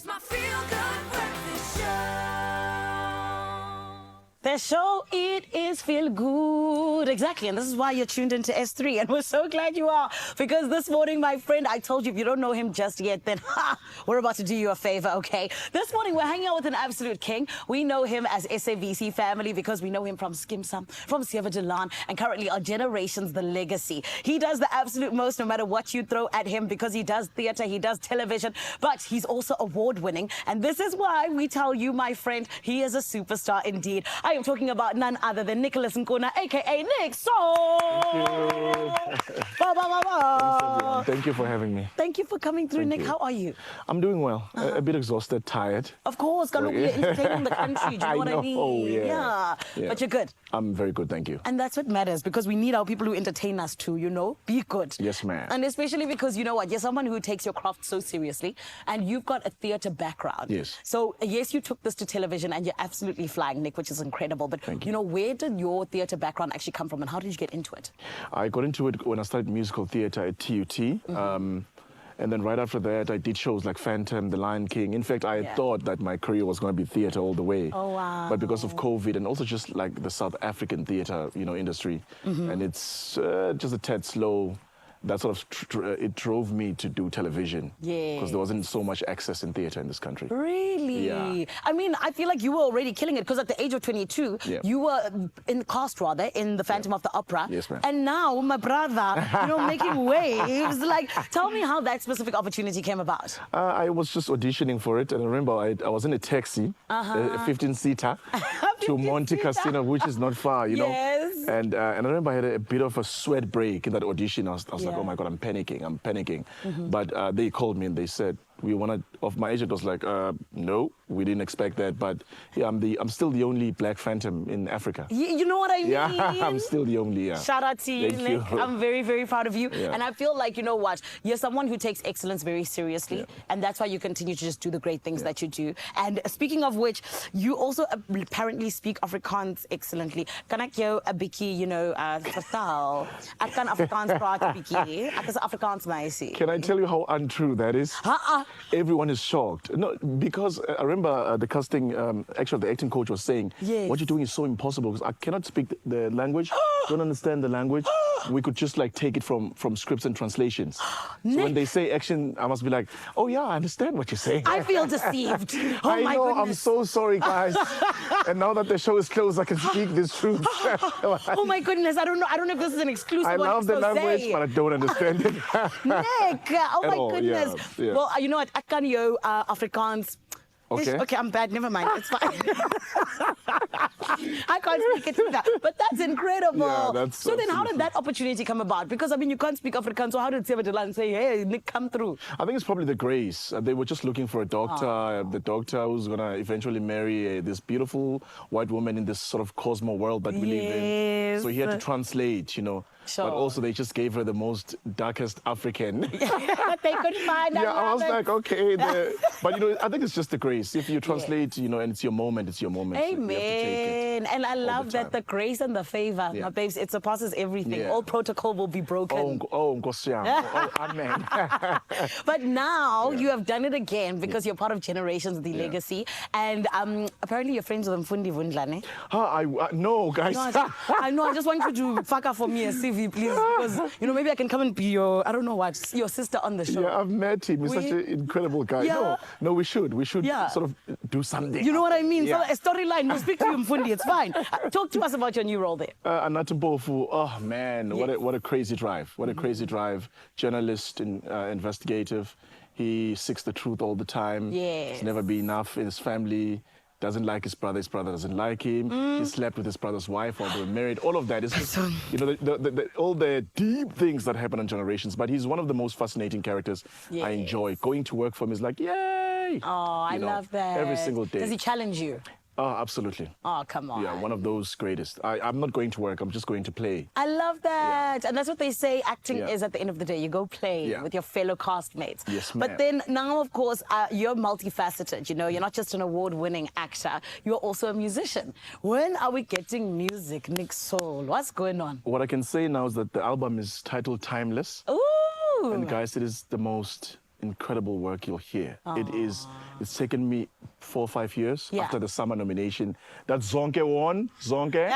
It's my feel-good breakfast show. The show, it is Feel Good. Exactly. And this is why you're tuned into S3. And we're so glad you are. Because this morning, my friend, I told you, if you don't know him just yet, then we're about to do you a favor, okay? This morning, we're hanging out with an absolute king. We know him as SABC family because we know him from Skim Sam, from Sieva Delan, and currently our generations, the legacy. He does the absolute most no matter what you throw at him because he does theater, he does television, but he's also award-winning. And this is why we tell you, my friend, he is a superstar indeed. I am talking about none other than Nicholas Nkuna, a.k.a. Nicksoul. Thank you for having me. Thank you for coming through, Thank Nick. you. How are you? I'm doing well. A bit exhausted, tired. Of course, you're entertaining the country. Do you know what I mean? Oh, Yeah. But you're good. I'm very good, thank you. And that's what matters because we need our people who entertain us too, you know? Be good. Yes, ma'am. And especially because, you know what, you're someone who takes your craft so seriously and you've got a theatre background. Yes. So, yes, you took this to television and you're absolutely flying, Nick, which is incredible. But, Thank you know, where did your theatre background actually come from and how did you get into it? I got into it when I started musical theatre at TUT. And then right after that, I did shows like Phantom, The Lion King. In fact, I had thought that my career was going to be theatre all the way. Oh, wow. But because of COVID and also just like the South African theatre, you know, industry, and it's just a tad slow. That sort of it drove me to do television. Yeah. Because there wasn't so much access in theatre in this country. Really? Yeah. I mean, I feel like you were already killing it because at the age of 22, you were in the cast rather in the Phantom of the Opera. Yes, ma'am. And now, my brother, you know, making waves. Like, tell me how that specific opportunity came about. I was just auditioning for it, and I remember I was in a taxi, a 15-seater, to Monte Cassino, which is not far, you know. And I remember I had a bit of a sweat break in that audition. I was like, oh my God, I'm panicking. But they called me and they said, we wanted, of my agent was like, no, we didn't expect that. But yeah, I'm still the only black Phantom in Africa. You know what I mean? Yeah, I'm still the only, Shout out to you, Nick. I'm very, very proud of you. Yeah. And I feel like, you know what, you're someone who takes excellence very seriously. And that's why you continue to just do the great things that you do. And speaking of which, you also apparently speak Afrikaans excellently. Kan ek jou 'n bietjie, you know, vertel? Ek kan Afrikaans praat 'n bietjie. Ek is 'n Afrikaans meisie. Can I tell you how untrue that is? Everyone is shocked. No, because I remember the casting, actually the acting coach was saying, what you're doing is so impossible because I cannot speak the language, don't understand the language. We could just like take it from scripts and translations. So when they say action, I must be like, oh yeah, I understand what you're saying. I feel deceived. Oh I my know, goodness. I'm so sorry, guys. And now that the show is closed, I can speak this truth. Oh my goodness, I don't know if this is an exclusive. I love the language, but I don't understand it. Nick, oh my goodness. Yeah. Well, you know what, ek kan jou Afrikaans. Okay. Okay, I'm bad. Never mind. It's fine. I can't speak it either. But that's incredible. Yeah, so then how did that opportunity come about? Because, I mean, you can't speak Afrikaans, so how did Sieva Delan say, hey, Nick, come through? I think it's probably the grace. They were just looking for a doctor, the doctor who's going to eventually marry this beautiful white woman in this sort of cosmo world that we live in. So he had to translate, you know. Sure. But also they just gave her the most darkest African. They could find out. I was like, okay. But, you know, I think it's just the grace. If you translate, you know, and it's your moment, it's your moment. Amen. So you have to take it and I love that the grace and the favor, my babes, it surpasses everything. All protocol will be broken. Amen. But now you have done it again because you're part of Generations, the legacy. And apparently you're friends with Mfundi Vundlane. No, guys. No, I know. I just want you to fuck up for me a CV, please. Because, you know, maybe I can come and be your, I don't know what, your sister on the show. Yeah, I've met him. He's such an incredible guy. Yeah. No, we should. We should sort of do something. You know what I mean? Yeah. So a storyline. We'll speak to you, Mfundi. It's fine. Talk to us about your new role there. Anatabofu. Oh, man. What a crazy drive. What a crazy drive. Journalist and investigative. He seeks the truth all the time. Yes. He's never been enough in his family. Doesn't like his brother doesn't like him. He slept with his brother's wife while they were married. All of that is just, you know, all the deep things that happen in Generations. But he's one of the most fascinating characters I enjoy. Going to work for him is like, yay! Oh, I love that. Every single day. Does he challenge you? Oh, absolutely. Oh, come on. Yeah, one of those greatest. I'm not going to work. I'm just going to play. I love that. Yeah. And that's what they say acting is at the end of the day. You go play with your fellow castmates. Yes, ma'am. But then now, of course, you're multifaceted. You know, you're not just an award-winning actor. You're also a musician. When are we getting music, Nicksoul? What's going on? What I can say now is that the album is titled Timeless. Ooh. And guys, it is the most incredible work you'll hear. It is It's taken me 4 or 5 years Yeah. after the summer nomination that Zonke won. Zonke.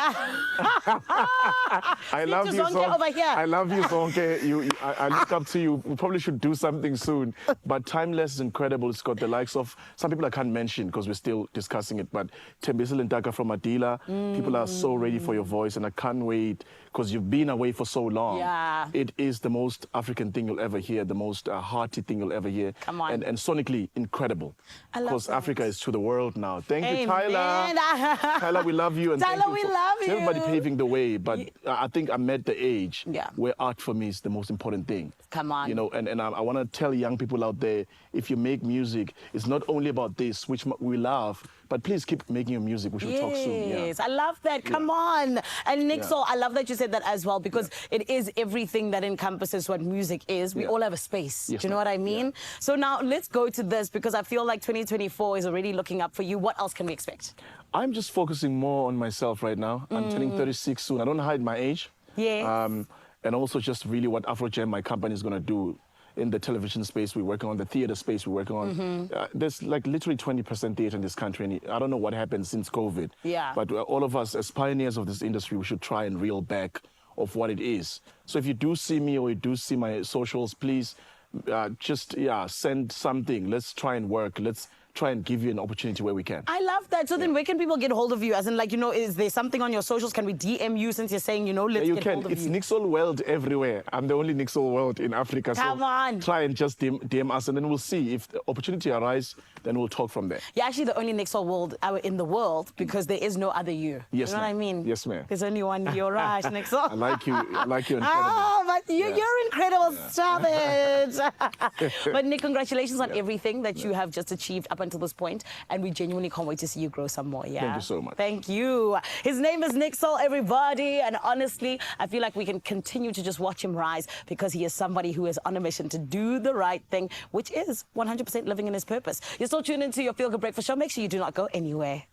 I love to you, Zonke over here. I love you, Zonke. I look up to you. We probably should do something soon. But Timeless is incredible. It's got the likes of some people I can't mention because we're still discussing it. But Tembisile Ntaka from Adila. People are so ready for your voice, and I can't wait because you've been away for so long. Yeah. It is the most African thing you'll ever hear, the most hearty thing you'll ever hear. Come on. And sonically incredible. I love Because that. Africa is to the world now. Thank you, Amen. Tyler. Tyler, we love you. And Tyler, thank you we for love to everybody you. paving the way. But I think I'm at the age Yeah. where art for me is the most important thing. Come on. You know, and I want to tell young people out there, if you make music, it's not only about this, which we love, but please keep making your music. We should talk soon. Yeah. Yes, I love that. Come on. And Nicksoul, I love that you said that as well, because it is everything that encompasses what music is. We Yeah. all have a space. Yes, Do you know ma'am. what I mean? So now let's go to this, because I feel like 2024 is already looking up for you. What else can we expect? I'm just focusing more on myself right now. I'm turning 36 soon. I don't hide my age. Yes. And also just really what Afrojam, my company, is going to do in the television space we're working on, the theater space we're working on. There's like literally 20% theater in this country. And I don't know what happened since COVID. Yeah. But all of us as pioneers of this industry, we should try and reel back of what it is. So if you do see me or you do see my socials, please just send something. Let's try and work. Let's try and give you an opportunity where we can. I love that. So then where can people get hold of you? As in, like, you know, is there something on your socials? Can we DM you, since you're saying, you know, let's You get can. hold of It's you? Nicksoul World everywhere. I'm the only Nicksoul World in Africa. Come so on. Try and just DM us, and then we'll see if the opportunity arises. Then we'll talk from there. You're actually the only Nicksoul world in the world, because there is no other you. Yes, You know what I ma'am. mean? Yes, ma'am. There's only one you. Right, Nicksoul. I like you. I like you. Incredible. Oh, but Yeah. you're incredible. Stop it. But Nick, congratulations on everything that you have just achieved up until this point, and we genuinely can't wait to see you grow some more. Yeah. Thank you so much. Thank you. His name is Nicksoul, everybody, and honestly, I feel like we can continue to just watch him rise, because he is somebody who is on a mission to do the right thing, which is 100% living in his purpose. You're still tuned into your Feel Good Breakfast Show. Make sure you do not go anywhere.